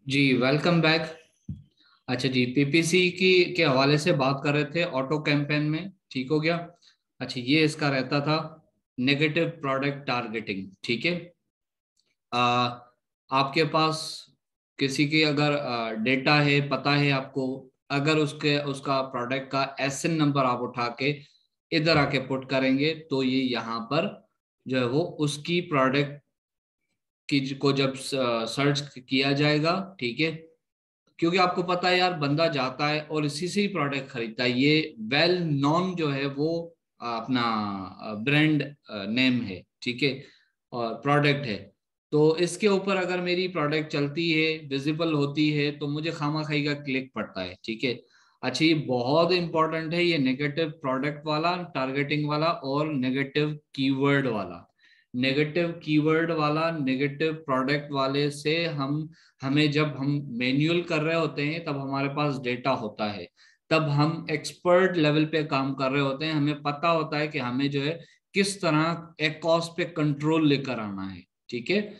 जी welcome back. अच्छा जी, PPC की के हवाले से बात कर रहे थे ऑटो कैंपेन में, ठीक हो गया। अच्छा, ये इसका रहता था नेगेटिव प्रोडक्ट टारगेटिंग, ठीक है। आ, आपके पास किसी की अगर डेटा है, पता है आपको, अगर उसके उसका प्रोडक्ट का एसएन नंबर आप उठा के इधर आके पुट करेंगे तो ये यहाँ पर जो है वो उसकी प्रोडक्ट की को जब सर्च किया जाएगा, ठीक है। क्योंकि आपको पता है यार, बंदा जाता है और इसी से ही प्रोडक्ट खरीदता है। ये वेल नॉन जो है वो अपना ब्रांड नेम है, ठीक है, और प्रोडक्ट है। तो इसके ऊपर अगर मेरी प्रोडक्ट चलती है, विजिबल होती है, तो मुझे खामा खाई का क्लिक पड़ता है, ठीक है। अच्छा, ये बहुत इंपॉर्टेंट है, ये नेगेटिव प्रोडक्ट वाला टारगेटिंग वाला और नेगेटिव कीवर्ड वाला। नेगेटिव कीवर्ड वाला, नेगेटिव प्रोडक्ट वाले से हमें जब हम मैन्युअल कर रहे होते हैं तब हमारे पास डेटा होता है, तब हम एक्सपर्ट लेवल पे काम कर रहे होते हैं, हमें पता होता है कि हमें जो है किस तरह एक कॉस्ट पे कंट्रोल लेकर आना है, ठीक है।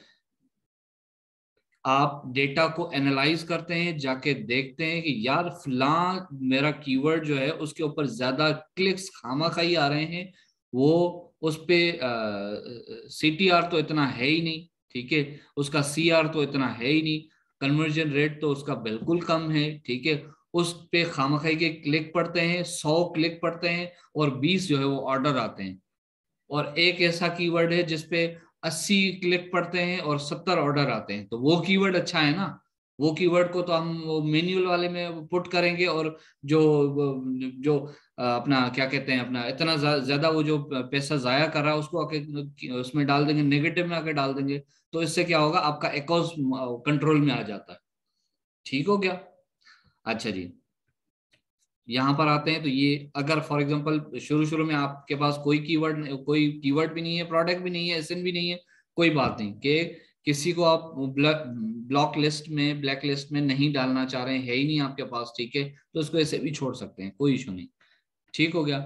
आप डेटा को एनालाइज करते हैं, जाके देखते हैं कि यार फला मेरा कीवर्ड जो है उसके ऊपर ज्यादा क्लिक्स खामाखाई आ रहे हैं। वो उस पे सीटीआर तो इतना है ही नहीं, ठीक है। उसका सीआर तो इतना है ही नहीं। कन्वर्जन रेट तो उसका बिल्कुल कम है, ठीक है। उस पे खामाखाई के क्लिक पड़ते हैं, 100 क्लिक पड़ते हैं और 20 जो है वो ऑर्डर आते हैं। और एक ऐसा कीवर्ड है जिसपे 80 क्लिक पड़ते हैं और 70 ऑर्डर आते हैं, तो वो कीवर्ड अच्छा है ना। वो कीवर्ड को तो हम वो मैन्युअल वाले में पुट करेंगे, और जो जो अपना क्या कहते हैं, अपना इतना ज्यादा वो जो पैसा जाया कर रहा है उसको आके उसमें डाल देंगे, नेगेटिव में आके डाल देंगे। तो इससे क्या होगा, आपका अकाउंट कंट्रोल में आ जाता है, ठीक हो गया। अच्छा जी, यहाँ पर आते हैं तो ये अगर फॉर एग्जांपल शुरू शुरू में आपके पास कोई कीवर्ड भी नहीं है, प्रोडक्ट भी नहीं है, एसएन भी नहीं है, कोई बात नहीं कि किसी को आप ब्लैक लिस्ट में नहीं डालना चाह रहे हैं, है ही नहीं आपके पास, ठीक है, तो उसको ऐसे भी छोड़ सकते हैं, कोई इशू नहीं, ठीक हो गया।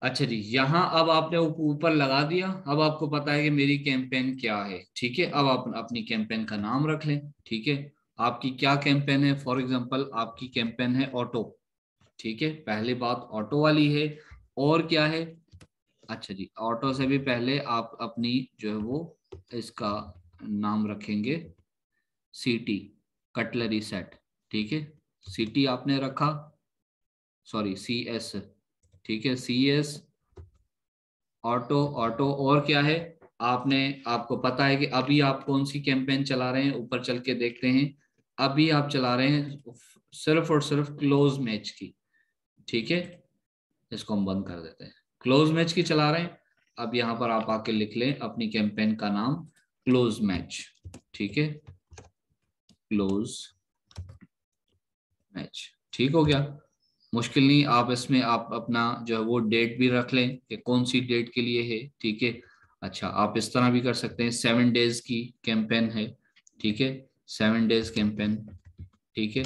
अच्छा जी, यहाँ अब आपने ऊपर लगा दिया, अब आपको पता है कि मेरी कैंपेन क्या है, ठीक है। अब आप अपनी कैंपेन का नाम रख लें, ठीक है। आपकी क्या कैंपेन है, फॉर एग्जांपल आपकी कैंपेन है ऑटो, ठीक है, पहली बात ऑटो वाली है। और क्या है, अच्छा जी, ऑटो से भी पहले आप अपनी जो है वो इसका नाम रखेंगे सीटी, कटलरी सेट, ठीक है। सीटी आपने रखा, सॉरी सी एस, ठीक है, सी एस ऑटो। ऑटो और क्या है, आपने, आपको पता है कि अभी आप कौन सी कैंपेन चला रहे हैं, ऊपर चल के देखते हैं। अभी आप चला रहे हैं सिर्फ और सिर्फ क्लोज मैच की, ठीक है। इसको हम बंद कर देते हैं, क्लोज मैच की चला रहे हैं। अब यहाँ पर आप आके लिख लें अपनी कैंपेन का नाम, क्लोज मैच, ठीक है, क्लोज मैच, ठीक हो गया। मुश्किल नहीं, आप इसमें आप अपना जो है वो डेट भी रख लें कि कौन सी डेट के लिए है, ठीक है। अच्छा, आप इस तरह भी कर सकते हैं, 7 डेज की कैंपेन है, ठीक है, 7 डेज कैंपेन, ठीक है।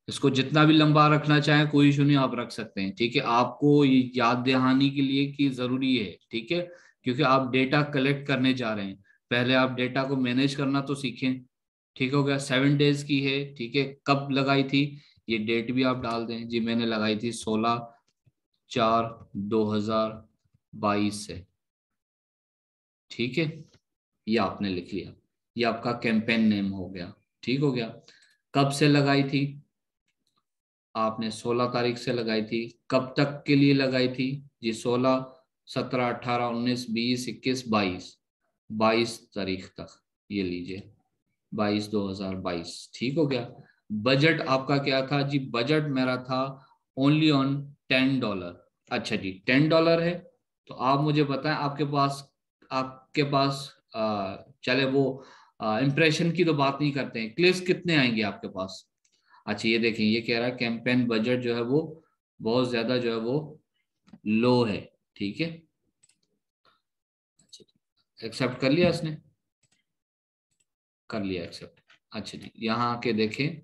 इसको जितना भी लंबा रखना चाहें कोई इशू नहीं, आप रख सकते हैं, ठीक है। आपको ये याद दहानी के लिए की जरूरी है, ठीक है, क्योंकि आप डेटा कलेक्ट करने जा रहे हैं। पहले आप डेटा को मैनेज करना तो सीखें, ठीक हो गया। 7 डेज की है, ठीक है, कब लगाई थी, ये डेट भी आप डाल दें जी, मैंने लगाई थी 16/4/2022 से, ठीक है। ये आपने लिख लिया, ये आपका कैंपेन नेम हो गया, ठीक हो गया। कब से लगाई थी, आपने 16 तारीख से लगाई थी। कब तक के लिए लगाई थी जी, 16, 17, 18, 19, 20, 21, 22, 22 तारीख तक, ये लीजिए, 22/2022, ठीक हो गया। बजट आपका क्या था जी, बजट मेरा था ओनली ऑन $10। अच्छा जी, $10 है, तो आप मुझे बताएं आपके पास चले वो इंप्रेशन की तो बात नहीं करते हैं, क्लिक्स कितने आएंगे आपके पास। अच्छा, ये देखें, ये कह रहा है कैंपेन बजट जो है वो बहुत ज्यादा जो है वो लो है, ठीक है। एक्सेप्ट कर लिया इसने, कर लिया एक्सेप्ट। अच्छा जी, यहाँ आके देखें,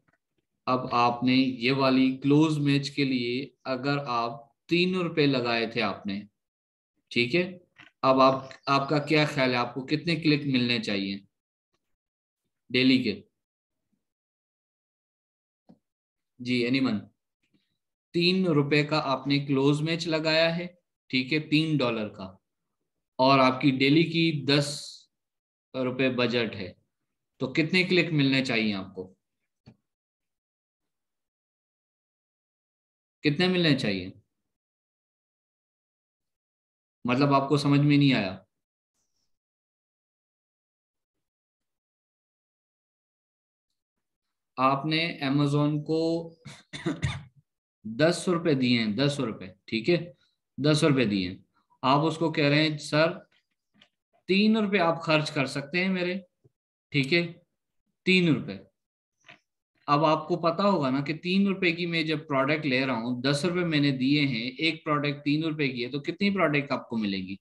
अब आपने ये वाली क्लोज मैच के लिए अगर आप ₹3 लगाए थे आपने, ठीक है। अब आपका क्या ख्याल है, आपको कितने क्लिक मिलने चाहिए डेली के। जी एनीवन, ₹3 का आपने क्लोज मैच लगाया है, ठीक है, $3 का, और आपकी डेली की ₹10 बजट है, तो कितने क्लिक मिलने चाहिए आपको? कितने मिलने चाहिए? मतलब आपको समझ में नहीं आया? आपने अमेजोन को ₹10 दिए हैं, ₹10, ठीक है, ₹10 दिए हैं। आप उसको कह रहे हैं सर ₹3 आप खर्च कर सकते हैं मेरे, ठीक है, ₹3। अब आपको पता होगा ना कि ₹3 की मैं जब प्रोडक्ट ले रहा हूँ, ₹10 मैंने दिए हैं, एक प्रोडक्ट ₹3 की है, तो कितनी प्रोडक्ट आपको मिलेगी?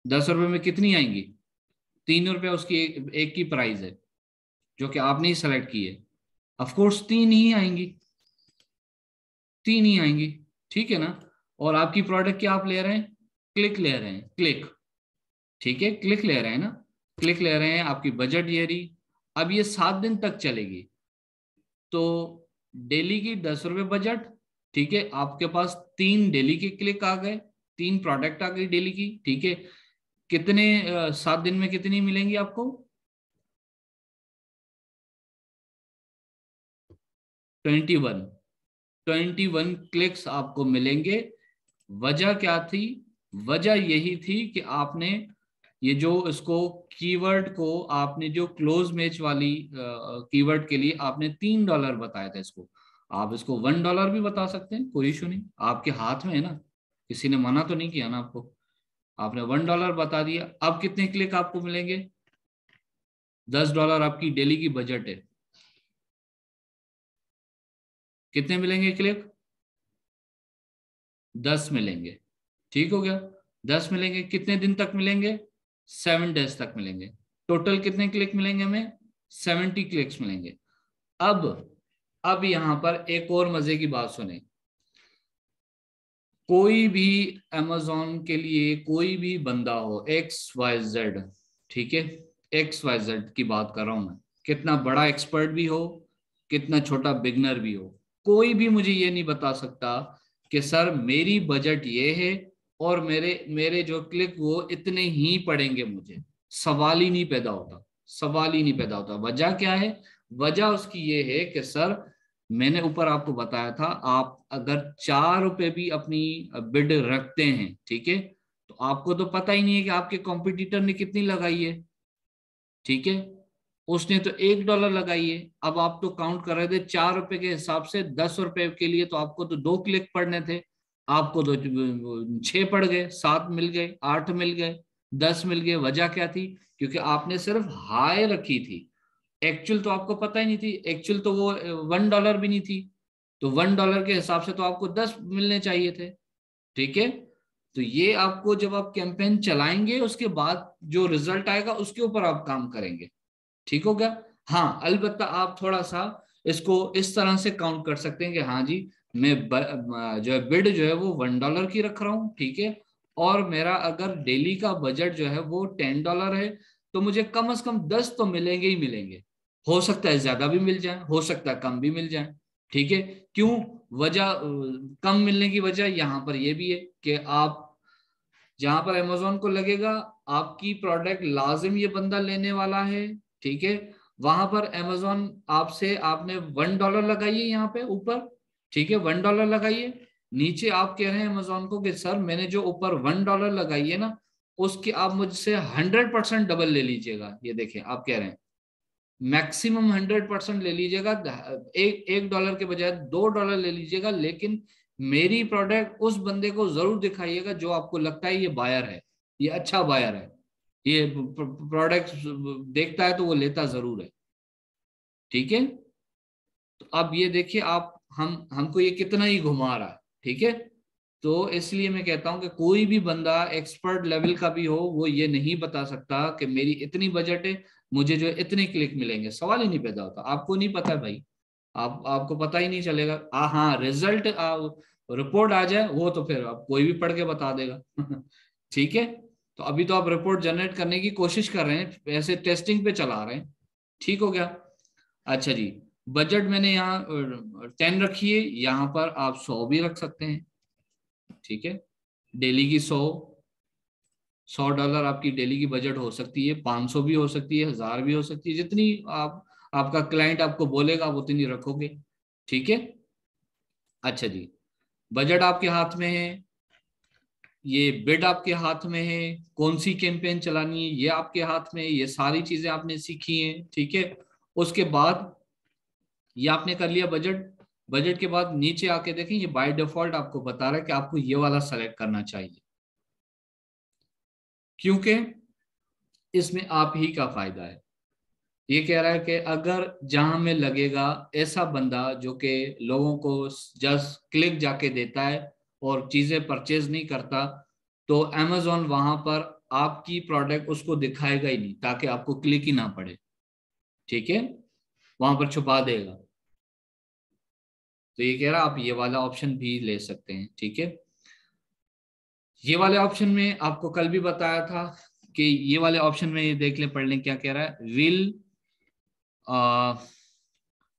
₹10 में कितनी आएंगी? ₹3 उसकी एक की प्राइस है, जो कि आपने ही सेलेक्ट की है। ऑफ कोर्स तीन ही आएंगी, तीन ही आएंगी, ठीक है ना। और आपकी प्रोडक्ट क्या आप ले रहे हैं? क्लिक ले रहे हैं, क्लिक, ठीक है, क्लिक ले रहे हैं ना, क्लिक ले रहे हैं। आपकी बजट ये रही। अब ये 7 दिन तक चलेगी, तो डेली की ₹10 बजट, ठीक है, आपके पास 3 डेली के क्लिक आ गए, 3 प्रोडक्ट आ गई डेली की, ठीक है। कितने 7 दिन में कितनी मिलेंगी आपको? 21, 21 क्लिक्स आपको मिलेंगे। वजह क्या थी? वजह यही थी कि आपने ये जो इसको कीवर्ड को आपने जो क्लोज मैच वाली कीवर्ड के लिए आपने $3 बताया था इसको। आप इसको $1 भी बता सकते हैं, कोई इशू नहीं, आपके हाथ में है ना, किसी ने मना तो नहीं किया ना आपको। आपने $1 बता दिया। अब कितने क्लिक आपको मिलेंगे? $10 आपकी डेली की बजट है, कितने मिलेंगे क्लिक? 10 मिलेंगे, ठीक हो गया। 10 मिलेंगे, कितने दिन तक मिलेंगे? 7 डेज तक मिलेंगे। टोटल कितने क्लिक मिलेंगे हमें? 70 क्लिक्स मिलेंगे। अब अब यहां पर एक और मजे की बात सुने। कोई भी अमेजोन के लिए कोई भी बंदा हो, XYZ, ठीक है, XYZ की बात कर रहा हूं मैं, कितना बड़ा एक्सपर्ट भी हो, कितना छोटा बिगनर भी हो, कोई भी मुझे ये नहीं बता सकता कि सर मेरी बजट ये है और मेरे मेरे जो क्लिक वो इतने ही पड़ेंगे मुझे। सवाल ही नहीं पैदा होता, सवाल ही नहीं पैदा होता। वजह क्या है? वजह उसकी ये है कि सर मैंने ऊपर आपको बताया था, आप अगर ₹4 भी अपनी बिड रखते हैं, ठीक है, तो आपको तो पता ही नहीं है कि आपके कॉम्पिटिटर ने कितनी लगाई है, ठीक है। उसने तो $1 लगाई है। अब आप तो काउंट कर रहे थे ₹4 के हिसाब से, ₹10 के लिए तो आपको तो 2 क्लिक पड़ने थे, आपको तो 6 पड़ गए, 7 मिल गए, 8 मिल गए, 10 मिल गए। वजह क्या थी? क्योंकि आपने सिर्फ हाई रखी थी, एक्चुअल तो आपको पता ही नहीं थी, एक्चुअल तो वो $1 भी नहीं थी। तो $1 के हिसाब से तो आपको 10 मिलने चाहिए थे, ठीक है। तो ये आपको जब आप कैंपेन चलाएंगे उसके बाद जो रिजल्ट आएगा उसके ऊपर आप काम करेंगे, ठीक हो गया। हाँ अलबत्ता आप थोड़ा सा इसको इस तरह से काउंट कर सकते हैं कि हाँ जी, मैं जो है बिड जो है वो $1 की रख रहा हूँ, ठीक है, और मेरा अगर डेली का बजट जो है वो $10 है, तो मुझे कम से कम 10 तो मिलेंगे ही मिलेंगे। हो सकता है ज्यादा भी मिल जाए, हो सकता है कम भी मिल जाए, ठीक है। क्यों? वजह कम मिलने की वजह यहाँ पर यह भी है कि आप जहां पर अमेजोन को लगेगा आपकी प्रोडक्ट लाजिम ये बंदा लेने वाला है, ठीक है, वहां पर अमेजोन आपसे, आपने $1 लगाइए यहाँ पे ऊपर, ठीक है, $1 लगाइए। नीचे आप कह रहे हैं अमेजोन को कि सर मैंने जो ऊपर $1 लगाई है ना, उसकी आप मुझसे 100% डबल ले लीजिएगा। ये देखें, आप कह रहे हैं मैक्सिमम 100% ले लीजिएगा, एक $1 के बजाय $2 ले लीजिएगा, लेकिन मेरी प्रोडक्ट उस बंदे को जरूर दिखाइएगा जो आपको लगता है ये बायर है, ये अच्छा बायर है, ये प्रोडक्ट देखता है तो वो लेता जरूर है, ठीक है। तो अब ये देखिए आप, हम हमको ये कितना ही घुमा रहा है, ठीक है। तो इसलिए मैं कहता हूं कि कोई भी बंदा एक्सपर्ट लेवल का भी हो वो ये नहीं बता सकता कि मेरी इतनी बजट है, मुझे जो इतने क्लिक मिलेंगे, सवाल ही नहीं पैदा होता। आपको नहीं पता है भाई, आपको पता ही नहीं चलेगा। हाँ रिजल्ट रिपोर्ट आ जाए वो तो फिर आप कोई भी पढ़ के बता देगा ठीक है। तो अभी तो आप रिपोर्ट जनरेट करने की कोशिश कर रहे हैं, ऐसे टेस्टिंग पे चला रहे हैं, ठीक हो गया। अच्छा जी, बजट मैंने यहाँ 10 रखी है, यहाँ पर आप 100 भी रख सकते हैं, ठीक है। डेली की 100 $100 आपकी डेली की बजट हो सकती है, 500 भी हो सकती है, 1000 भी हो सकती है, जितनी आप आपका क्लाइंट आपको बोलेगा आप उतनी रखोगे, ठीक है। अच्छा जी, बजट आपके हाथ में है, ये बिड आपके हाथ में है, कौन सी कैंपेन चलानी है ये आपके हाथ में है, ये सारी चीजें आपने सीखी हैं, ठीक है। उसके बाद ये आपने कर लिया बजट। बजट के बाद नीचे आके देखें, ये बाय डिफॉल्ट आपको बता रहा है कि आपको ये वाला सेलेक्ट करना चाहिए, क्योंकि इसमें आप ही का फायदा है। ये कह रहा है कि अगर जहां में लगेगा ऐसा बंदा जो कि लोगों को जस्ट क्लिक जाके देता है और चीजें परचेज नहीं करता, तो अमेजोन वहां पर आपकी प्रोडक्ट उसको दिखाएगा ही नहीं, ताकि आपको क्लिक ही ना पड़े, ठीक है, वहां पर छुपा देगा। तो ये कह रहा है आप ये वाला ऑप्शन भी ले सकते हैं, ठीक है। ये वाले ऑप्शन में आपको कल भी बताया था कि ये वाले ऑप्शन में, ये देख ले, पढ़ लें क्या कह रहा है। Will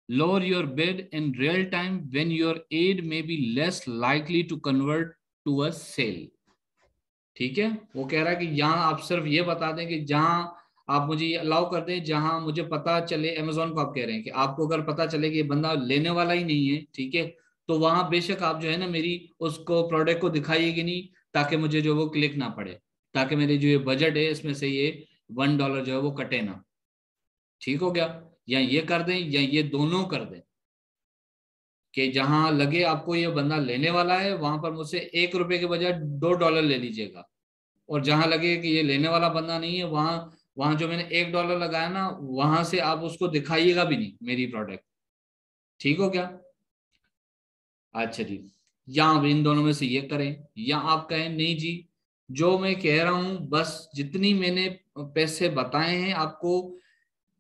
lower your bid in real time when your aid may be less likely to convert to a sale, ठीक है। वो कह रहा है कि यहाँ आप सिर्फ ये बता दें कि जहां आप मुझे ये अलाउ कर दें, जहां मुझे पता चले, अमेजोन को आप कह रहे हैं कि आपको अगर पता चले कि ये बंदा लेने वाला ही नहीं है, ठीक है, तो वहां बेशक आप जो है ना मेरी उसको प्रोडक्ट को दिखाइएगी नहीं, ताकि मुझे जो वो क्लिक ना पड़े, ताकि मेरे जो ये बजट है इसमें से ये $1 जो है वो कटे ना, ठीक हो गया। या ये कर दें या ये दोनों कर दें कि जहां लगे आपको ये बंदा लेने वाला है वहां पर मुझसे $1 के बजाय $2 ले लीजिएगा, और जहां लगे कि ये लेने वाला बंदा नहीं है, वहां वहां जो मैंने $1 लगाया ना, वहां से आप उसको दिखाइएगा भी नहीं मेरी प्रोडक्ट, ठीक हो क्या। अच्छा जी, या आप इन दोनों में से ये करें, या आप कहें नहीं जी, जो मैं कह रहा हूं बस जितनी मैंने पैसे बताए हैं आपको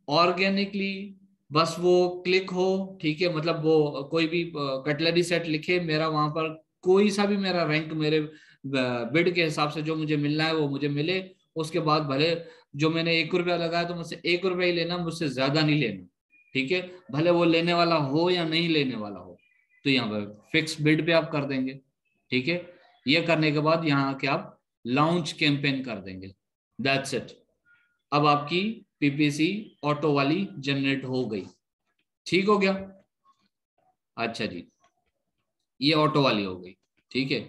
ऑर्गेनिकली, बस वो क्लिक हो, ठीक है, मतलब वो कोई भी कटलरी सेट लिखे मेरा वहां पर, कोई सा भी मेरा रैंक मेरे बिड के हिसाब से जो मुझे मिलना है वो मुझे मिले। उसके बाद भले जो मैंने $1 लगाया तो मुझसे $1 ही लेना, मुझसे ज्यादा नहीं लेना, ठीक है, भले वो लेने वाला हो या नहीं लेने वाला हो। तो यहाँ पर फिक्स बिड पे आप कर देंगे, ठीक है। ये करने के बाद यहाँ के आप लॉन्च कैंपेन कर देंगे, दैट्स इट। अब आपकी पीपीसी ऑटो वाली जनरेट हो गई, ठीक हो गया। अच्छा जी, ये ऑटो वाली हो गई, ठीक है।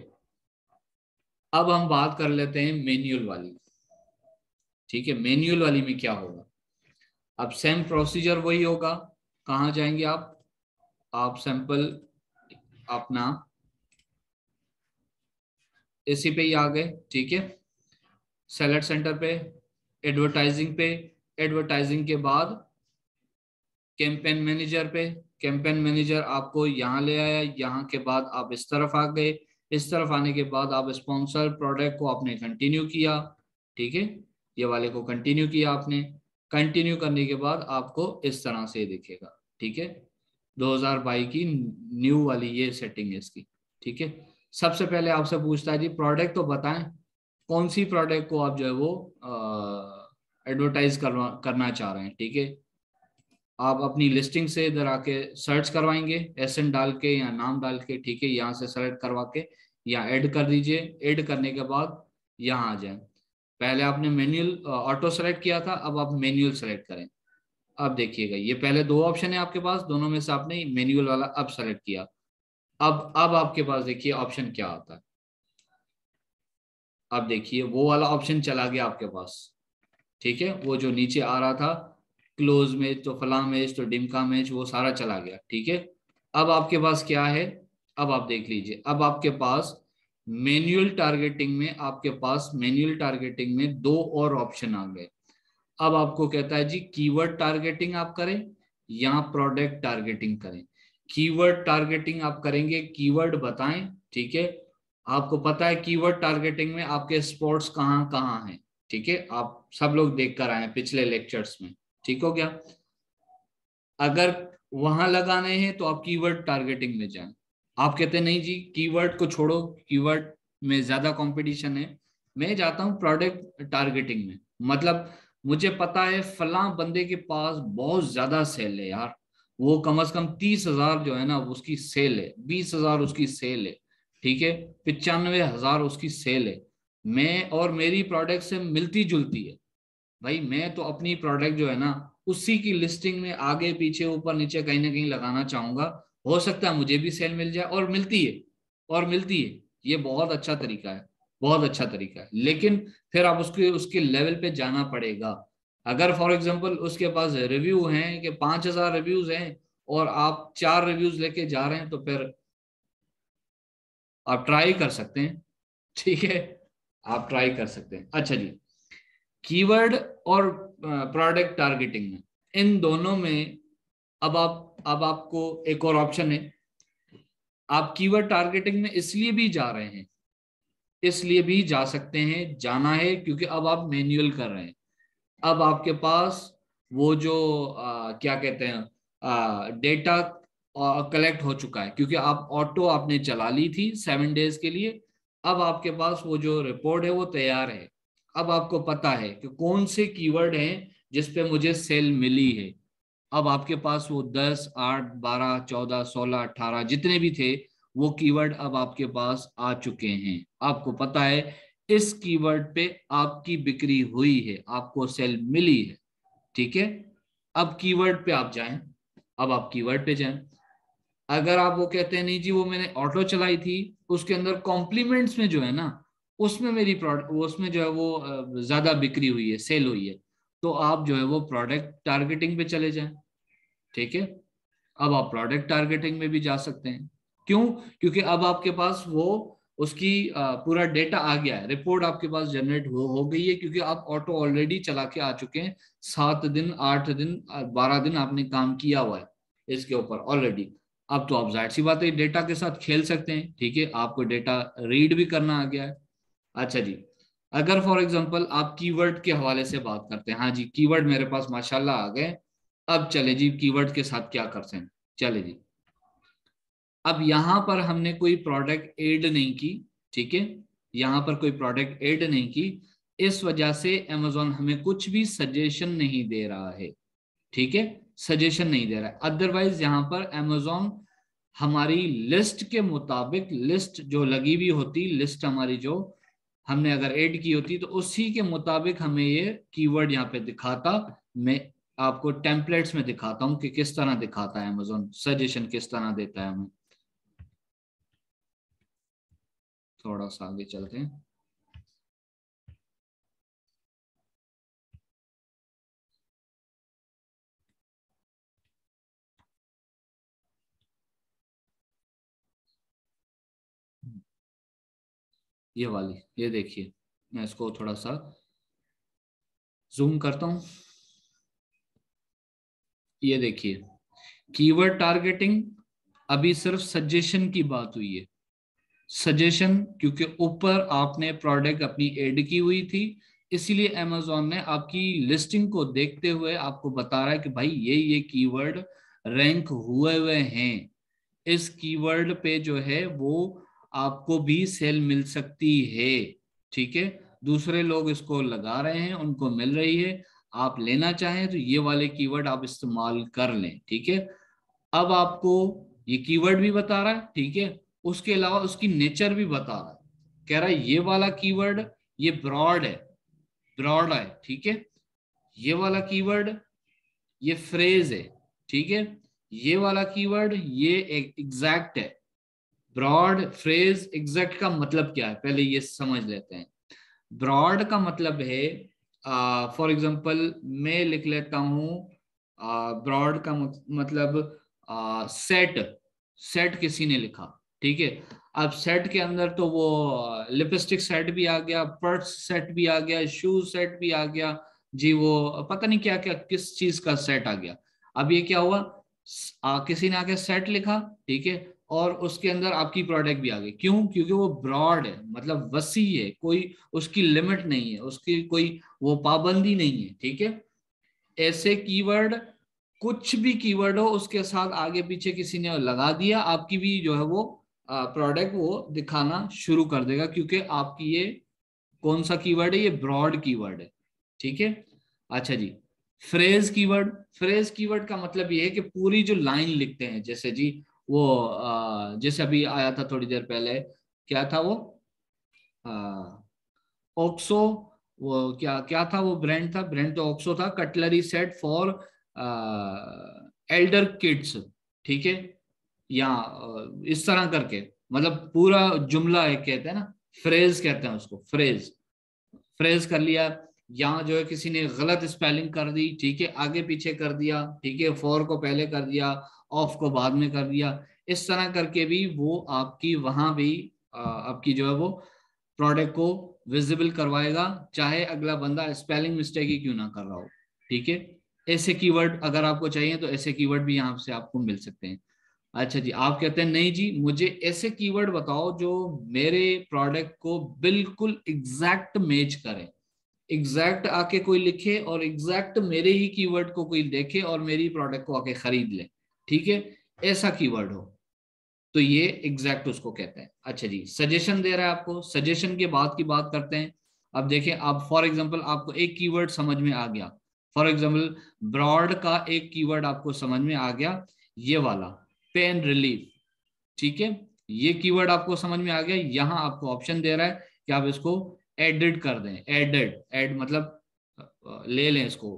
अब हम बात कर लेते हैं मैन्युअल वाली, ठीक है। मैन्युअल वाली में क्या होगा, अब सेम प्रोसीजर वही होगा। कहाँ जाएंगे आप सैंपल अपना इसी पे ही आ गए, ठीक है। सेलेक्ट सेंटर पे, एडवर्टाइजिंग पे, एडवर्टाइजिंग के बाद कैंपेन मैनेजर पे, कैंपेन मैनेजर आपको यहाँ ले आया, यहाँ के बाद आप इस तरफ आ गए, इस तरफ आने के बाद आप स्पॉन्सर प्रोडक्ट को आपने कंटिन्यू किया, ठीक है, ये वाले को कंटिन्यू किया आपने। कंटिन्यू करने के बाद आपको इस तरह से दिखेगा, ठीक है। 2022 की न्यू वाली ये सेटिंग है इसकी, ठीक है। सबसे पहले आपसे पूछता है जी प्रोडक्ट तो बताएं, कौन सी प्रोडक्ट को आप जो है वो एडवर्टाइज करना चाह रहे हैं, ठीक है। आप अपनी लिस्टिंग से इधर आके सर्च करवाएंगे, एसएन डाल के या नाम डाल के, ठीक है, यहाँ से सेलेक्ट करवा के या ऐड कर दीजिए। ऐड करने के बाद यहाँ आ जाए, पहले आपने मैन्युअल ऑटो सेलेक्ट किया था, अब आप मैन्युअल सेलेक्ट करें। अब देखिएगा ये पहले दो ऑप्शन है आपके पास, दोनों में से आपने मैन्युअल वाला अब सेलेक्ट किया। अब आपके पास देखिए ऑप्शन क्या आता है। अब देखिए वो वाला ऑप्शन चला गया आपके पास, ठीक है, वो जो नीचे आ रहा था क्लोज मैच तो फला मैच तो डिमका मैच वो सारा चला गया, ठीक है। अब आपके पास क्या है, अब आप देख लीजिए, अब आपके पास मैन्युअल टारगेटिंग में, आपके पास मैन्युअल टारगेटिंग में दो और ऑप्शन आ गए। अब आपको कहता है जी कीवर्ड टारगेटिंग आप करें या प्रोडक्ट टारगेटिंग करें। कीवर्ड टारगेटिंग आप करेंगे, कीवर्ड बताएं, ठीक है। आपको पता है कीवर्ड टारगेटिंग में आपके स्पोर्ट्स कहाँ कहाँ हैं, ठीक है, आप सब लोग देख कर आए पिछले लेक्चर्स में, ठीक हो गया। अगर वहां लगाने हैं तो आप कीवर्ड टारगेटिंग में जाएं। आप कहते हैं नहीं जी कीवर्ड को छोड़ो, कीवर्ड में ज्यादा कंपटीशन है, मैं जाता हूं प्रोडक्ट टारगेटिंग में। मतलब मुझे पता है फला बंदे के पास बहुत ज्यादा सेल है यार, वो कम से कम 30,000 जो है ना उसकी सेल है, 20,000 उसकी सेल है, ठीक है, 95,000 उसकी सेल है। मैं और मेरी प्रोडक्ट से मिलती जुलती है भाई, मैं तो अपनी प्रोडक्ट जो है ना उसी की लिस्टिंग में आगे पीछे ऊपर नीचे कहीं ना कहीं लगाना चाहूंगा। हो सकता है मुझे भी सेल मिल जाए, और मिलती है, और मिलती है। ये बहुत अच्छा तरीका है, बहुत अच्छा तरीका है। लेकिन फिर आप उसके उसके लेवल पे जाना पड़ेगा। अगर फॉर एग्जांपल उसके पास रिव्यू हैं कि 5,000 रिव्यूज हैं और आप 4 रिव्यूज लेके जा रहे हैं, तो फिर आप ट्राई कर सकते हैं, ठीक है, आप ट्राई कर सकते हैं। अच्छा जी, कीवर्ड और प्रोडक्ट टारगेटिंग में, इन दोनों में अब आपको एक और ऑप्शन है। आप कीवर्ड टारगेटिंग में इसलिए भी जा रहे हैं, इसलिए भी जा सकते हैं, जाना है क्योंकि अब आप मैन्युअल कर रहे हैं। अब आपके पास वो जो क्या कहते हैं डेटा कलेक्ट हो चुका है, क्योंकि आप ऑटो आपने चला ली थी 7 डेज के लिए। अब आपके पास वो जो रिपोर्ट है वो तैयार है। अब आपको पता है कि कौन से कीवर्ड हैं जिस पे मुझे सेल मिली है। अब आपके पास वो 10, 8, 12, 14, 16, 18 जितने भी थे, वो कीवर्ड अब आपके पास आ चुके हैं। आपको पता है इस कीवर्ड पे आपकी बिक्री हुई है, आपको सेल मिली है, ठीक है। अब कीवर्ड पे आप जाएं, अब आप कीवर्ड पे जाएं। अगर आप वो कहते हैं नहीं जी वो मैंने ऑटो चलाई थी, उसके अंदर कॉम्प्लीमेंट्स में जो है ना उसमें मेरी प्रोडक्ट, उसमें जो है वो ज्यादा बिक्री हुई है, सेल हुई है, तो आप जो है वो प्रोडक्ट टारगेटिंग पे चले जाएं, ठीक है। अब आप प्रोडक्ट टारगेटिंग में भी जा सकते हैं। क्यों? क्योंकि अब आपके पास वो उसकी पूरा डेटा आ गया है, रिपोर्ट आपके पास जनरेट हो गई है, क्योंकि आप ऑटो ऑलरेडी चला के आ चुके हैं। 7 दिन, 8 दिन, 12 दिन आपने काम किया हुआ है इसके ऊपर ऑलरेडी। अब तो आप जाहिर सी बात है डेटा के साथ खेल सकते हैं, ठीक है, आपको डेटा रीड भी करना आ गया है। अच्छा जी, अगर फॉर एग्जांपल आप कीवर्ड के हवाले से बात करते हैं, हाँ जी कीवर्ड मेरे पास माशाल्लाह आ गए। अब चले जी कीवर्ड के साथ क्या करते हैं, चले जी। अब यहां पर हमने कोई प्रोडक्ट ऐड नहीं की, ठीक है, यहां पर कोई प्रोडक्ट ऐड नहीं की, इस वजह से अमेजोन हमें कुछ भी सजेशन नहीं दे रहा है, ठीक है, सजेशन नहीं दे रहा है। अदरवाइज यहाँ पर अमेजोन हमारी लिस्ट के मुताबिक, लिस्ट जो लगी हुई होती, लिस्ट हमारी जो हमने अगर ऐड की होती, तो उसी के मुताबिक हमें ये कीवर्ड यहाँ पे दिखाता। मैं आपको टेम्पलेट्स में दिखाता हूँ कि किस तरह दिखाता है अमेजोन, सजेशन किस तरह देता है हमें। थोड़ा सा आगे चलते हैं। ये वाली, ये देखिए, मैं इसको थोड़ा सा जूम करता हूँ। ये देखिए, कीवर्ड टारगेटिंग अभी सिर्फ सजेशन की बात हुई है, सजेशन, क्योंकि ऊपर आपने प्रोडक्ट अपनी ऐड की हुई थी, इसीलिए अमेजोन ने आपकी लिस्टिंग को देखते हुए आपको बता रहा है कि भाई ये कीवर्ड रैंक हुए हुए हैं, इस कीवर्ड पे जो है वो आपको भी सेल मिल सकती है, ठीक है। दूसरे लोग इसको लगा रहे हैं, उनको मिल रही है, आप लेना चाहें तो ये वाले कीवर्ड आप इस्तेमाल कर लें, ठीक है। अब आपको ये कीवर्ड भी बता रहा है, ठीक है, उसके अलावा उसकी नेचर भी बता रहा है। कह रहा है ये वाला कीवर्ड ये ब्रॉड है, ब्रॉड है, ठीक है। ये वाला कीवर्ड ये फ्रेज है, ठीक है। ये वाला कीवर्ड ये एग्जैक्ट है। ब्रॉड, फ्रेज, एग्जैक्ट का मतलब क्या है पहले ये समझ लेते हैं। ब्रॉड का मतलब है, फॉर एग्जांपल मैं लिख लेता हूं, ब्रॉड का मतलब सेट, सेट किसी ने लिखा, ठीक है। अब सेट के अंदर तो वो लिपस्टिक सेट भी आ गया, पर्स सेट भी आ गया, शूज सेट भी आ गया जी, वो पता नहीं क्या क्या किस चीज का सेट आ गया। अब ये क्या हुआ, किसी ने आके सेट लिखा, ठीक है, और उसके अंदर आपकी प्रोडक्ट भी आ गई। क्यों? क्योंकि वो ब्रॉड है, मतलब वसी है, कोई उसकी लिमिट नहीं है, उसकी कोई वो पाबंदी नहीं है, ठीक है। ऐसे कीवर्ड, कुछ भी कीवर्ड हो उसके साथ आगे पीछे किसी ने लगा दिया, आपकी भी जो है वो प्रोडक्ट वो दिखाना शुरू कर देगा, क्योंकि आपकी ये कौन सा कीवर्ड है, ये ब्रॉड कीवर्ड है, ठीक है। अच्छा जी, फ्रेज कीवर्ड का मतलब ये है कि पूरी जो लाइन लिखते हैं, जैसे जी वो जैसे अभी आया था थोड़ी देर पहले, क्या था वो, ओक्सो, वो क्या क्या था वो ब्रांड था, ब्रांड तो ओक्सो था, cutlery set for Elder kids, ठीक है, या इस तरह करके, मतलब पूरा जुमला एक कहते हैं ना, फ्रेज कहते हैं उसको, फ्रेज, फ्रेज कर लिया। यहाँ जो है किसी ने गलत स्पेलिंग कर दी, ठीक है, आगे पीछे कर दिया, ठीक है, फॉर को पहले कर दिया, ऑफ को बाद में कर दिया, इस तरह करके भी वो आपकी वहां भी आपकी जो है वो प्रोडक्ट को विजिबल करवाएगा, चाहे अगला बंदा स्पेलिंग मिस्टेक ही क्यों ना कर रहा हो, ठीक है। ऐसे कीवर्ड अगर आपको चाहिए तो ऐसे कीवर्ड भी यहाँ से आपको मिल सकते हैं। अच्छा जी, आप कहते हैं नहीं जी मुझे ऐसे कीवर्ड बताओ जो मेरे प्रोडक्ट को बिल्कुल एग्जैक्ट मैच करे, एग्जैक्ट आके कोई लिखे और एग्जैक्ट मेरे ही कीवर्ड को कोई देखे और मेरी प्रोडक्ट को आके खरीद ले, ठीक है, ऐसा कीवर्ड हो तो ये एग्जैक्ट उसको कहते हैं। अच्छा जी, सजेशन दे रहा है आपको, सजेशन के बाद की बात करते हैं। अब देखें, आप फॉर एग्जांपल आपको एक कीवर्ड समझ में आ गया, फॉर एग्जांपल ब्रॉड का एक कीवर्ड आपको समझ में आ गया, ये वाला पेन रिलीफ, ठीक है, ये कीवर्ड आपको समझ में आ गया। यहां आपको ऑप्शन दे रहा है कि आप इसको एडिट कर दें, एडेड, एड मतलब ले लें इसको,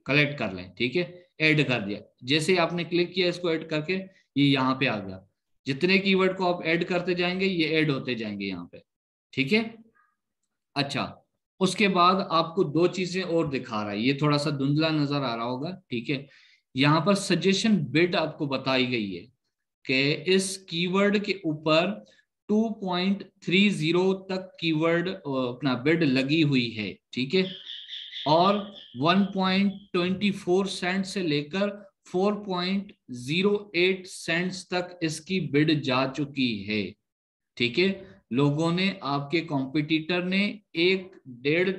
कलेक्ट कर लें, ठीक है, ऐड कर दिया। जैसे ही आपने क्लिक किया इसको ऐड करके, ये यहाँ पे आ गया, जितने कीवर्ड को आप ऐड करते जाएंगे ये ऐड होते जाएंगे यहाँ पे, ठीक है। अच्छा, उसके बाद आपको दो चीजें और दिखा रहा है, ये थोड़ा सा धुंधला नजर आ रहा होगा, ठीक है, यहाँ पर सजेशन बिड आपको बताई गई है कि इस कीवर्ड के ऊपर 2.30 तक कीवर्ड अपना बिड लगी हुई है, ठीक है, और 1.24 सेंट से लेकर 4.08 सेंट्स तक इसकी बिड जा चुकी है, ठीक है। लोगों ने, आपके कॉम्पिटिटर ने एक डेढ़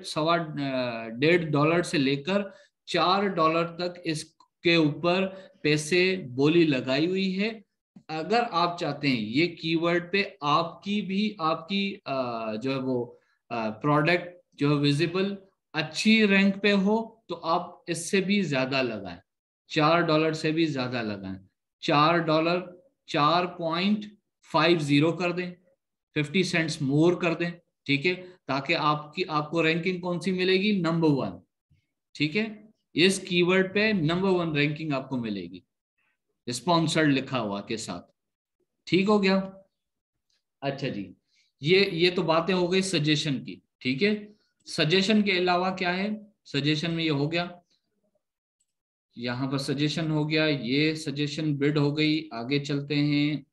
डॉलर से लेकर $4 तक इसके ऊपर पैसे बोली लगाई हुई है। अगर आप चाहते हैं ये कीवर्ड पे आपकी भी आपकी जो है वो प्रोडक्ट जो विजिबल अच्छी रैंक पे हो तो आप इससे भी ज्यादा लगाएं, $4 से भी ज्यादा लगाएं, $4 4.50 कर दें, 50 सेंट्स मोर कर दें, ठीक है, ताकि आपको रैंकिंग कौन सी मिलेगी, नंबर 1, ठीक है, इस कीवर्ड पे नंबर 1 रैंकिंग आपको मिलेगी, स्पॉन्सर्ड लिखा हुआ के साथ, ठीक हो गया। अच्छा जी, ये तो बातें हो गई सजेशन की, ठीक है। सजेशन के अलावा क्या है, सजेशन में ये हो गया, यहाँ पर सजेशन हो गया, ये सजेशन बिड हो गई, आगे चलते हैं,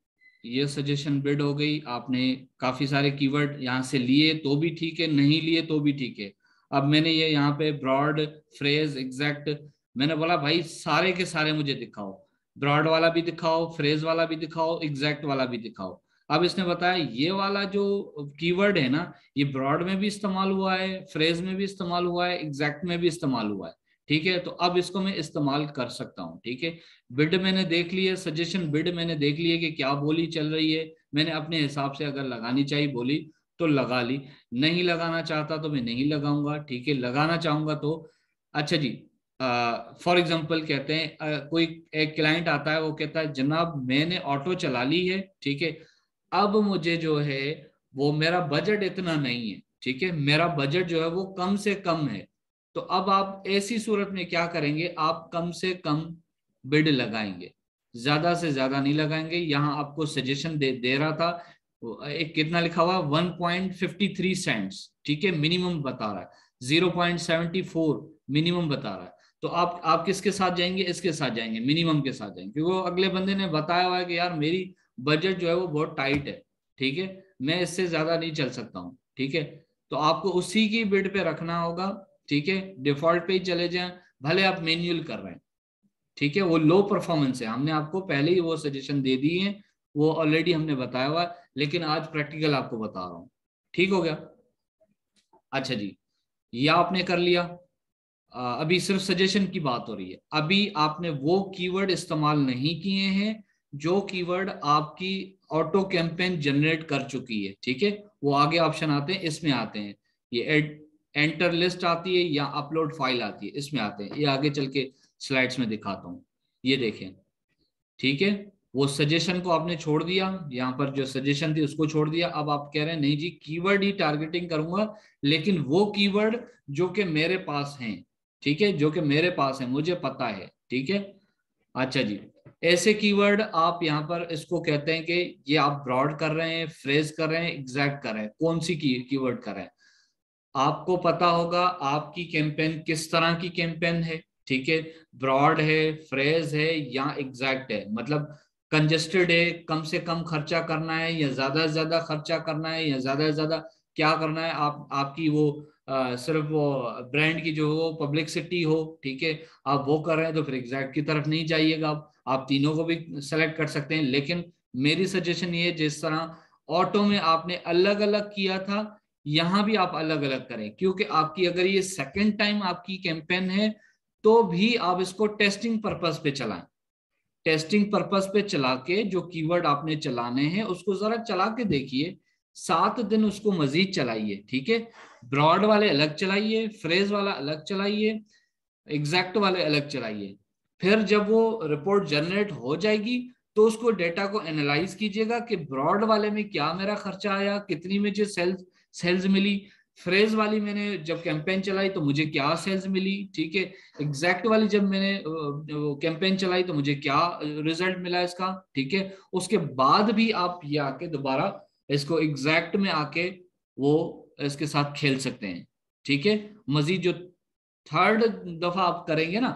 ये सजेशन बिड हो गई, आपने काफी सारे कीवर्ड यहाँ से लिए तो भी ठीक है, नहीं लिए तो भी ठीक है। अब मैंने ये यहाँ पे ब्रॉड, फ्रेज, एग्जैक्ट, मैंने बोला भाई सारे के सारे मुझे दिखाओ, ब्रॉड वाला भी दिखाओ, फ्रेज वाला भी दिखाओ, एग्जैक्ट वाला भी दिखाओ। अब इसने बताया ये वाला जो कीवर्ड है ना, ये ब्रॉड में भी इस्तेमाल हुआ है, फ्रेज में भी इस्तेमाल हुआ है, एग्जैक्ट में भी इस्तेमाल हुआ है, ठीक है, तो अब इसको मैं इस्तेमाल कर सकता हूँ, ठीक है। बिड मैंने देख ली है, सजेशन बिड मैंने देख ली है कि क्या बोली चल रही है, मैंने अपने हिसाब से अगर लगानी चाहिए बोली तो लगा ली, नहीं लगाना चाहता तो मैं नहीं लगाऊंगा, ठीक है, लगाना चाहूंगा तो, अच्छा जी, फॉर एग्जाम्पल कहते हैं कोई एक क्लाइंट आता है, वो कहता है जनाब मैंने ऑटो चला ली है, ठीक है, अब मुझे जो है वो मेरा बजट इतना नहीं है, ठीक है, मेरा बजट जो है वो कम से कम है, तो अब आप ऐसी सूरत में क्या करेंगे, आप कम से कम बिड लगाएंगे, ज्यादा से ज्यादा नहीं लगाएंगे। यहाँ आपको सजेशन दे रहा था, एक कितना लिखा हुआ 1.53 सेंट्स, ठीक है, मिनिमम बता रहा है, 0.74 मिनिमम बता रहा है, तो आप किसके साथ जाएंगे, इसके साथ जाएंगे, मिनिमम के साथ जाएंगे, क्योंकि वो अगले बंदे ने बताया हुआ है कि यार मेरी बजट जो है वो बहुत टाइट है, ठीक है, मैं इससे ज्यादा नहीं चल सकता हूँ, ठीक है, तो आपको उसी की बिड पे रखना होगा, ठीक है, डिफॉल्ट पे ही चले जाएं, भले आप मैन्युअल कर रहे हैं, ठीक है, वो लो परफॉर्मेंस है, हमने आपको पहले ही वो सजेशन दे दिए हैं, वो ऑलरेडी हमने बताया हुआ है, लेकिन आज प्रैक्टिकल आपको बता रहा हूँ, ठीक हो गया। अच्छा जी, ये आपने कर लिया। अभी सिर्फ सजेशन की बात हो रही है, अभी आपने वो कीवर्ड इस्तेमाल नहीं किए हैं जो कीवर्ड आपकी ऑटो कैंपेन जनरेट कर चुकी है, ठीक है, वो आगे ऑप्शन आते हैं, इसमें आते हैं, ये एंटर लिस्ट आती है या अपलोड फाइल आती है, इसमें आते हैं। ये आगे चल के स्लाइड्स में दिखाता हूँ, ये देखें। ठीक है, वो सजेशन को आपने छोड़ दिया, यहाँ पर जो सजेशन थी उसको छोड़ दिया। अब आप कह रहे हैं नहीं जी कीवर्ड ही टारगेटिंग करूंगा, लेकिन वो कीवर्ड जो कि मेरे पास हैं, ठीक है, जो कि मेरे पास है, मुझे पता है। ठीक है, अच्छा जी, ऐसे कीवर्ड आप यहाँ पर इसको कहते हैं कि ये आप ब्रॉड कर रहे हैं, फ्रेज कर रहे हैं, एग्जैक्ट कर रहे हैं, कौन सी कीवर्ड कर रहे हैं। आपको पता होगा आपकी कैंपेन किस तरह की कैंपेन है। ठीक है, ब्रॉड है, फ्रेज है या एग्जैक्ट है, मतलब कंजेस्टेड है, कम से कम खर्चा करना है या ज्यादा से ज्यादा खर्चा करना है, या ज्यादा से ज्यादा क्या करना है, आप आपकी वो सिर्फ वो ब्रांड की जो हो पब्लिसिटी हो। ठीक है, आप वो कर रहे हैं तो फिर एग्जैक्ट की तरफ नहीं जाइएगा, आप तीनों को भी सेलेक्ट कर सकते हैं। लेकिन मेरी सजेशन ये है, जिस तरह ऑटो में आपने अलग अलग किया था, यहां भी आप अलग अलग करें, क्योंकि आपकी अगर ये सेकंड टाइम आपकी कैंपेन है तो भी आप इसको टेस्टिंग पर्पस पे चलाएं। टेस्टिंग पर्पस पे चला के जो कीवर्ड आपने चलाने हैं उसको जरा चला के देखिए, 7 दिन उसको मजीद चलाइए। ठीक है, ब्रॉड वाले अलग चलाइए, फ्रेज वाला अलग चलाइए, एग्जैक्ट वाले अलग चलाइए। फिर जब वो रिपोर्ट जनरेट हो जाएगी तो उसको डेटा को एनालाइज कीजिएगा कि ब्रॉड वाले में क्या मेरा खर्चा आया, कितनी मुझे सेल्स मिली, फ्रेज वाली मैंने जब कैंपेन चलाई तो मुझे क्या सेल्स मिली। ठीक है, एग्जैक्ट वाली जब मैंने कैंपेन चलाई तो मुझे क्या रिजल्ट मिला इसका। ठीक है, उसके बाद भी आप ये आके दोबारा इसको एग्जैक्ट में आके वो इसके साथ खेल सकते हैं। ठीक है, मजीद जो थर्ड दफा आप करेंगे ना,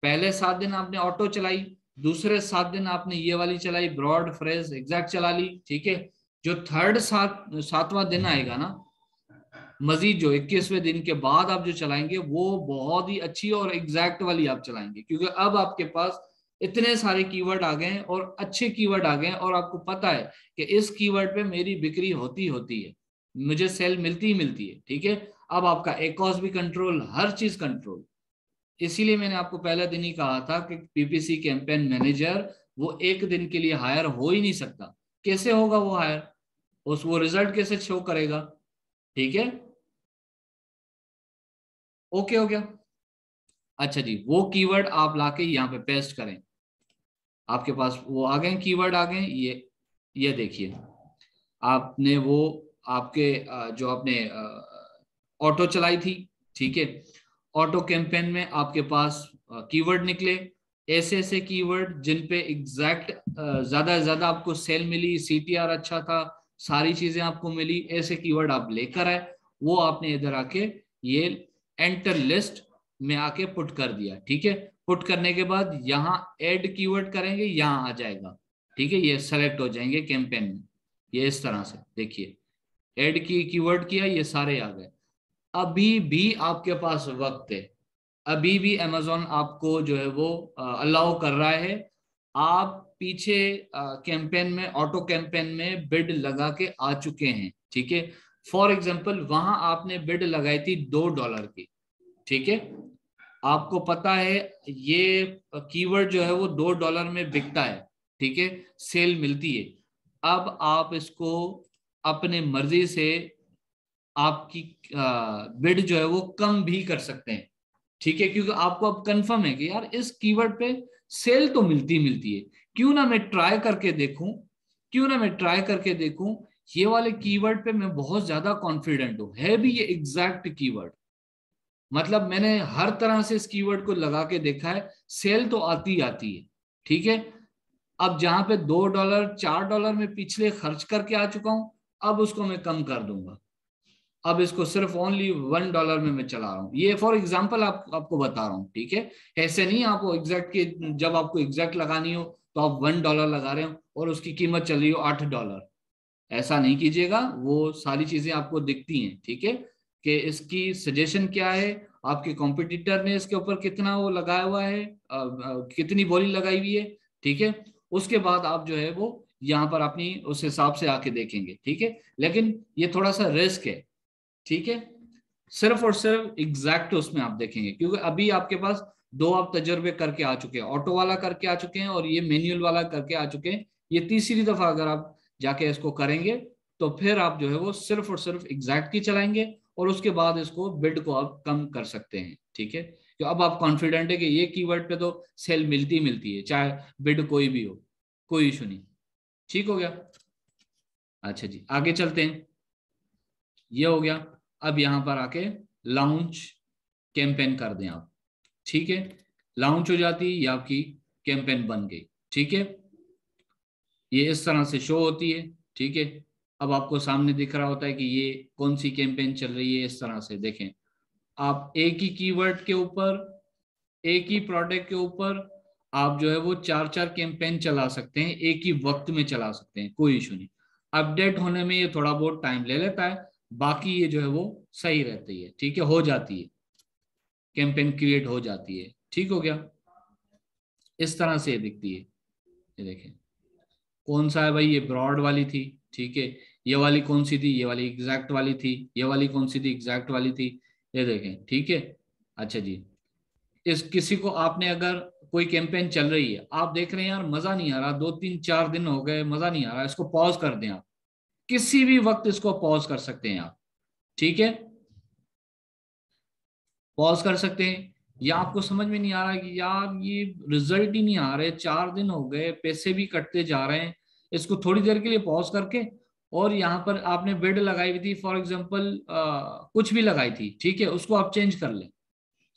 पहले 7 दिन आपने ऑटो चलाई, दूसरे 7 दिन आपने ये वाली चलाई, ब्रॉड फ्रेज एग्जैक्ट चला ली। ठीक है, जो थर्ड सातवां दिन आएगा ना, मजीद जो 21वें दिन के बाद आप जो चलाएंगे वो बहुत ही अच्छी और एग्जैक्ट वाली आप चलाएंगे, क्योंकि अब आपके पास इतने सारे कीवर्ड आ गए हैं और अच्छे कीवर्ड आ गए हैं, और आपको पता है कि इस कीवर्ड पे मेरी बिक्री होती होती है, मुझे सेल मिलती ही मिलती है। ठीक है, अब आपका एकॉस भी कंट्रोल, हर चीज कंट्रोल। इसीलिए मैंने आपको पहले दिन ही कहा था कि पीपीसी कैंपेन मैनेजर वो एक दिन के लिए हायर हो ही नहीं सकता। कैसे होगा वो हायर, उस वो रिजल्ट कैसे शो करेगा। ठीक है, ओके हो गया। अच्छा जी, वो कीवर्ड आप लाके यहाँ पे पेस्ट करें, आपके पास वो आ गए कीवर्ड आ गए। ये देखिए, आपने वो आपके जो आपने ऑटो चलाई थी। ठीक है, ऑटो कैंपेन में आपके पास कीवर्ड निकले, ऐसे ऐसे कीवर्ड जिन पे एग्जैक्ट ज्यादा से ज्यादा आपको सेल मिली, सीटीआर अच्छा था, सारी चीजें आपको मिली, ऐसे कीवर्ड आप लेकर आए, वो आपने इधर आके ये एंटर लिस्ट में आके पुट कर दिया। ठीक है, पुट करने के बाद यहाँ ऐड कीवर्ड करेंगे, यहाँ आ जाएगा। ठीक है, ये सेलेक्ट हो जाएंगे कैंपेन में, ये इस तरह से देखिए, ऐड की कीवर्ड किया, ये सारे आ गए। अभी भी आपके पास वक्त है, अभी भी अमेजोन आपको जो है वो अलाउ कर रहा है। आप पीछे कैंपेन में, ऑटो कैंपेन में बिड लगा के आ चुके हैं। ठीक है, फॉर एग्जांपल वहां आपने बिड लगाई थी $2 की। ठीक है, आपको पता है ये कीवर्ड जो है वो $2 में बिकता है। ठीक है, सेल मिलती है। अब आप इसको अपने मर्जी से आपकी बिड जो है वो कम भी कर सकते हैं। ठीक है, क्योंकि आपको अब कंफर्म है कि यार इस कीवर्ड पे सेल तो मिलती मिलती है, क्यों ना मैं ट्राई करके देखूं, क्यों ना मैं ट्राई करके देखूं। ये वाले कीवर्ड पे मैं बहुत ज्यादा कॉन्फिडेंट हूं, है भी ये एग्जैक्ट कीवर्ड, मतलब मैंने हर तरह से इस कीवर्ड को लगा के देखा है, सेल तो आती आती है। ठीक है, अब जहां पे $2 $4 में पिछले खर्च करके आ चुका हूं, अब उसको मैं कम कर दूंगा, अब इसको सिर्फ ओनली $1 में मैं चला रहा हूँ। ये फॉर एग्जाम्पल आपको बता रहा हूँ। ठीक है, ऐसे नहीं आपको एग्जैक्ट के, जब आपको एग्जैक्ट लगानी हो तो आप $1 लगा रहे हो और उसकी कीमत चल रही हो $8, ऐसा नहीं कीजिएगा, वो सारी चीजें आपको दिखती हैं। ठीक है, कि इसकी सजेशन क्या है, आपके कॉम्पिटिटर ने इसके ऊपर कितना वो लगाया हुआ है, कितनी बोली लगाई हुई है। ठीक है, उसके बाद आप जो है वो यहाँ पर अपनी उस हिसाब से आके देखेंगे। ठीक है, लेकिन ये थोड़ा सा रिस्क है। ठीक है, सिर्फ और सिर्फ एग्जैक्ट उसमें आप देखेंगे, क्योंकि अभी आपके पास दो आप तजर्बे करके आ चुके हैं, ऑटो वाला करके आ चुके हैं और ये मैनुअल वाला करके आ चुके हैं। ये तीसरी दफा अगर आप जाके इसको करेंगे तो फिर आप जो है वो सिर्फ और सिर्फ एग्जैक्ट की चलाएंगे और उसके बाद इसको बिड को आप कम कर सकते हैं। ठीक है, तो अब आप कॉन्फिडेंट है कि ये कीवर्ड पे तो सेल मिलती है, चाहे बिड कोई भी हो, कोई इशू नहीं। ठीक हो गया। अच्छा जी, आगे चलते हैं। ये हो गया। अब यहां पर आके लॉन्च कैंपेन कर दें आप। ठीक है, लॉन्च हो जाती है, ये आपकी कैंपेन बन गई। ठीक है, ये इस तरह से शो होती है। ठीक है, अब आपको सामने दिख रहा होता है कि ये कौन सी कैंपेन चल रही है। इस तरह से देखें, आप एक ही कीवर्ड के ऊपर, एक ही प्रोडक्ट के ऊपर आप जो है वो चार चार कैंपेन चला सकते हैं, एक ही वक्त में चला सकते हैं, कोई इशू नहीं। अपडेट होने में ये थोड़ा बहुत टाइम ले लेता है, बाकी ये जो है वो सही रहती है। ठीक है, हो जाती है, कैंपेन क्रिएट हो जाती है। ठीक हो गया। इस तरह से ये दिखती है। ये देखें, कौन सा है भाई, ये ब्रॉड वाली थी। ठीक है, ये वाली कौन सी थी, ये वाली एग्जैक्ट वाली थी। ये वाली कौन सी थी, एग्जैक्ट वाली थी। ये देखें। ठीक है। अच्छा जी, इस किसी को आपने अगर कोई कैंपेन चल रही है, आप देख रहे हैं यार मजा नहीं आ रहा, 2 3 4 दिन हो गए मजा नहीं आ रहा, इसको पॉज कर दें आप, किसी भी वक्त इसको पॉज कर सकते हैं आप। ठीक है, पॉज कर सकते हैं। या आपको समझ में नहीं आ रहा कि यार ये रिजल्ट ही नहीं आ रहे, 4 दिन हो गए, पैसे भी कटते जा रहे हैं, इसको थोड़ी देर के लिए पॉज करके, और यहाँ पर आपने बिड लगाई हुई थी फॉर एग्जाम्पल, कुछ भी लगाई थी, ठीक है, उसको आप चेंज कर लें।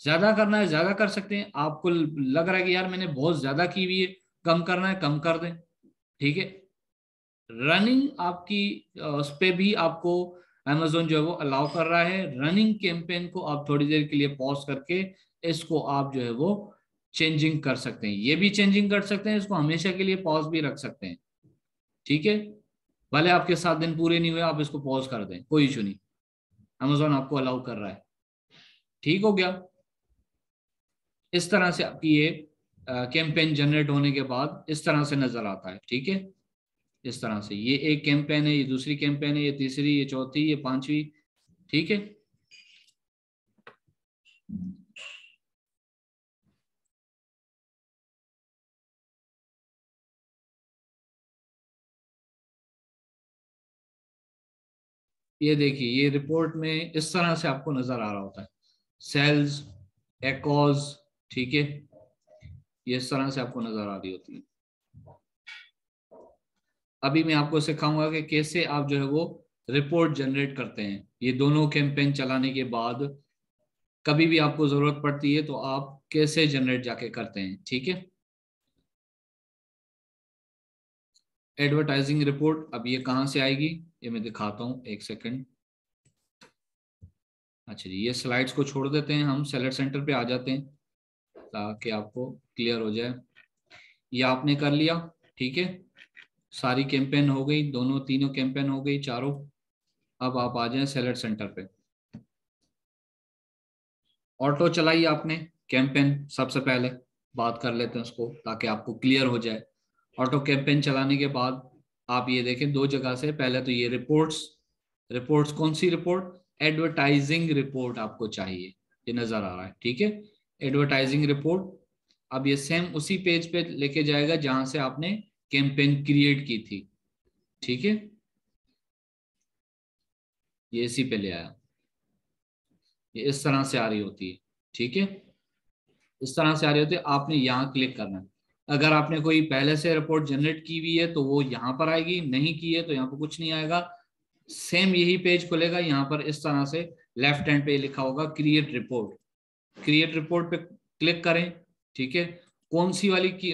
ज्यादा करना है ज्यादा कर सकते हैं, आपको लग रहा है कि यार मैंने बहुत ज्यादा की हुई है, कम करना है कम कर दें। ठीक है, रनिंग आपकी उस पे भी आपको अमेजोन जो है वो अलाउ कर रहा है। रनिंग कैंपेन को आप थोड़ी देर के लिए पॉज करके इसको आप जो है वो चेंजिंग कर सकते हैं, ये भी चेंजिंग कर सकते हैं, इसको हमेशा के लिए पॉज भी रख सकते हैं। ठीक है, भले आपके 7 दिन पूरे नहीं हुए, आप इसको पॉज कर दें, कोई इशू नहीं, अमेजोन आपको अलाउ कर रहा है। ठीक हो गया। इस तरह से आपकी ये कैंपेन जनरेट होने के बाद इस तरह से नजर आता है। ठीक है, इस तरह से ये एक कैंपेन है, ये दूसरी कैंपेन है, ये तीसरी, ये चौथी, ये पांचवी। ठीक है, ये देखिए, ये रिपोर्ट में इस तरह से आपको नजर आ रहा होता है, सेल्स, एकॉज। ठीक है, ये इस तरह से आपको नजर आ रही होती है। अभी मैं आपको सिखाऊंगा कि कैसे आप जो है वो रिपोर्ट जनरेट करते हैं, ये दोनों कैंपेन चलाने के बाद कभी भी आपको जरूरत पड़ती है तो आप कैसे जनरेट जाके करते हैं। ठीक है, एडवर्टाइजिंग रिपोर्ट, अब ये कहाँ से आएगी, ये मैं दिखाता हूँ, एक सेकंड। अच्छा जी, ये स्लाइड्स को छोड़ देते हैं, हम सेलेक्ट सेंटर पे आ जाते हैं ताकि आपको क्लियर हो जाए। ये आपने कर लिया। ठीक है, सारी कैंपेन हो गई, दोनों तीनों कैंपेन हो गई, चारों। अब आप आ जाएं सेलेक्ट सेंटर पे। ऑटो चलाई आपने कैंपेन, सबसे पहले बात कर लेते हैं उसको ताकि आपको क्लियर हो जाए। ऑटो कैंपेन चलाने के बाद आप ये देखें, दो जगह से, पहले तो ये रिपोर्ट्स, रिपोर्ट्स कौन सी रिपोर्ट, एडवर्टाइजिंग रिपोर्ट आपको चाहिए, ये नजर आ रहा है। ठीक है, एडवर्टाइजिंग रिपोर्ट। अब ये सेम उसी पेज पे लेके जाएगा जहां से आपने कैंपेन क्रिएट की थी। ठीक है, ये इसी पे ले आया, ये इस तरह से आ रही होती है। ठीक है, इस तरह से आ रही होती है, आपने यहाँ क्लिक करना है। अगर आपने कोई पहले से रिपोर्ट जनरेट की हुई है तो वो यहाँ पर आएगी, नहीं की है तो यहाँ पर कुछ नहीं आएगा। सेम यही पेज खुलेगा, यहाँ पर इस तरह से लेफ्ट हैंड पे लिखा होगा क्रिएट रिपोर्ट, क्रिएट रिपोर्ट पे क्लिक करें। ठीक है, कौन सी वाली की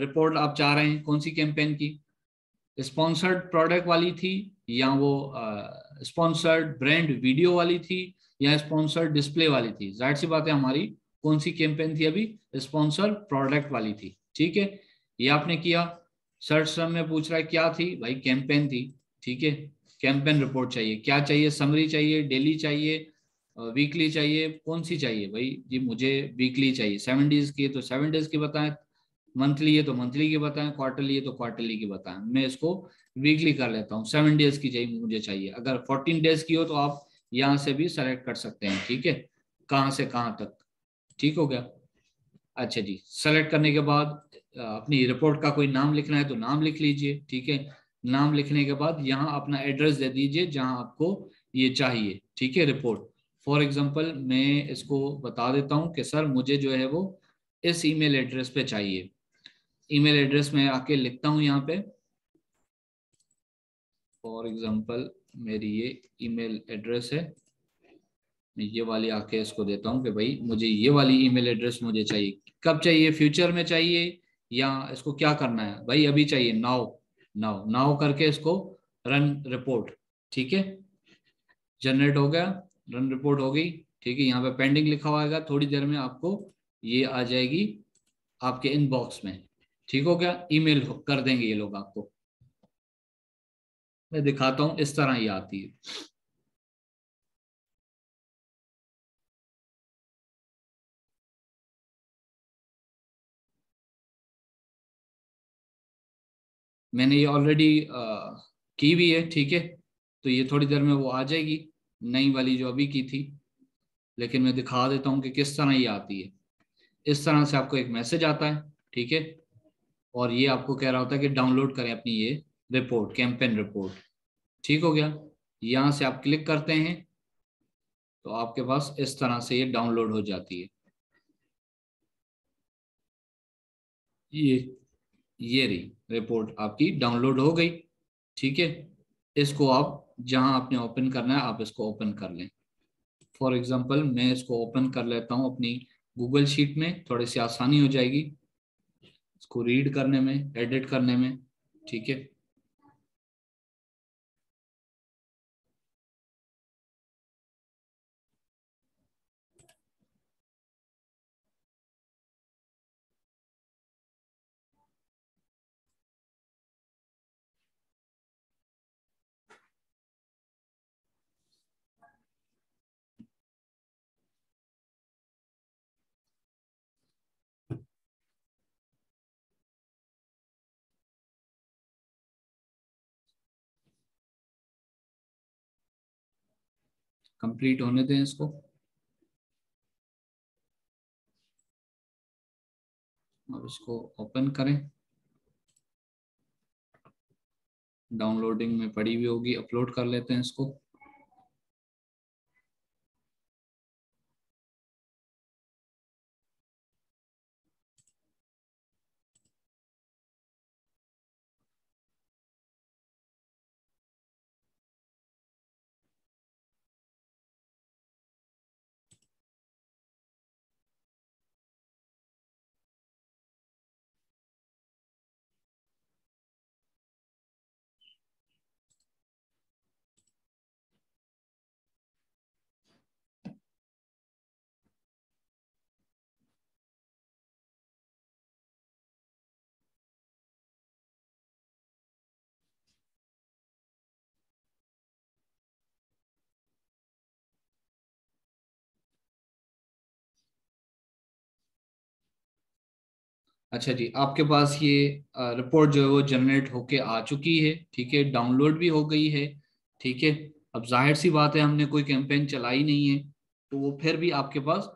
रिपोर्ट आप चाह रहे हैं, कौन सी कैंपेन की, स्पॉन्सर्ड प्रोडक्ट वाली थी, या वो स्पॉन्सर्ड ब्रांड वीडियो वाली थी, या स्पॉन्सर्ड डिस्प्ले वाली थी। जाहिर सी बात है हमारी कौन सी कैंपेन थी अभी, स्पॉन्सर प्रोडक्ट वाली थी। ठीक है, ये आपने किया। सर्च सम में पूछ रहा है क्या थी भाई, कैंपेन थी। ठीक है, कैंपेन रिपोर्ट चाहिए, क्या चाहिए, समरी चाहिए, डेली चाहिए, वीकली चाहिए, कौन सी चाहिए भाई जी, मुझे वीकली चाहिए, 7 डेज की है तो 7 डेज की बताएं, मंथली है तो मंथली की बताएं, क्वार्टरली है तो क्वार्टरली की बताएं। मैं इसको वीकली कर लेता हूँ, 7 डेज की चाहिए मुझे चाहिए। अगर 14 डेज की हो तो आप यहाँ से भी सेलेक्ट कर सकते हैं। ठीक है, कहाँ से कहाँ तक। ठीक हो गया। अच्छा जी, सेलेक्ट करने के बाद अपनी रिपोर्ट का कोई नाम लिखना है तो नाम लिख लीजिए। ठीक है, नाम लिखने के बाद यहाँ अपना एड्रेस दे दीजिए जहाँ आपको ये चाहिए, ठीक है, रिपोर्ट। फॉर एग्जांपल मैं इसको बता देता हूँ कि सर मुझे जो है वो इस ईमेल एड्रेस पे चाहिए। ईमेल एड्रेस में आके लिखता हूँ यहाँ पे, फॉर एग्जांपल मेरी ये ईमेल एड्रेस है, मैं ये वाली आके इसको देता हूँ कि भाई मुझे ये वाली ईमेल एड्रेस मुझे चाहिए। कब चाहिए, फ्यूचर में चाहिए या इसको क्या करना है भाई, अभी चाहिए, नाउ। नाउ नाउ करके इसको रन रिपोर्ट, ठीक है, जनरेट हो गया, रन रिपोर्ट हो गई, ठीक है। यहाँ पे पेंडिंग लिखा हुआ आएगा, थोड़ी देर में आपको ये आ जाएगी आपके इनबॉक्स में, ठीक हो गया, ईमेल कर देंगे ये लोग आपको। मैं दिखाता हूँ, इस तरह ही आती है। मैंने ये ऑलरेडी की भी है, ठीक है, तो ये थोड़ी देर में वो आ जाएगी, नई वाली जो अभी की थी। लेकिन मैं दिखा देता हूँ कि किस तरह ये आती है। इस तरह से आपको एक मैसेज आता है, ठीक है, और ये आपको कह रहा होता है कि डाउनलोड करें अपनी ये रिपोर्ट, कैंपेन रिपोर्ट, ठीक हो गया। यहाँ से आप क्लिक करते हैं तो आपके पास इस तरह से ये डाउनलोड हो जाती है। ये ये रही रिपोर्ट आपकी डाउनलोड हो गई, ठीक है। इसको आप जहां आपने ओपन करना है आप इसको ओपन कर लें। फॉर एग्जांपल मैं इसको ओपन कर लेता हूं अपनी गूगल शीट में, थोड़ी सी आसानी हो जाएगी इसको रीड करने में, एडिट करने में, ठीक है। कंप्लीट होने दें इसको। अब इसको ओपन करें, डाउनलोडिंग में पड़ी हुई होगी, अपलोड कर लेते हैं इसको। अच्छा जी, आपके पास ये रिपोर्ट जो है वो जनरेट होके आ चुकी है, ठीक है, डाउनलोड भी हो गई है, ठीक है। अब जाहिर सी बात है हमने कोई कैंपेन चलाई नहीं है, तो वो फिर भी आपके पास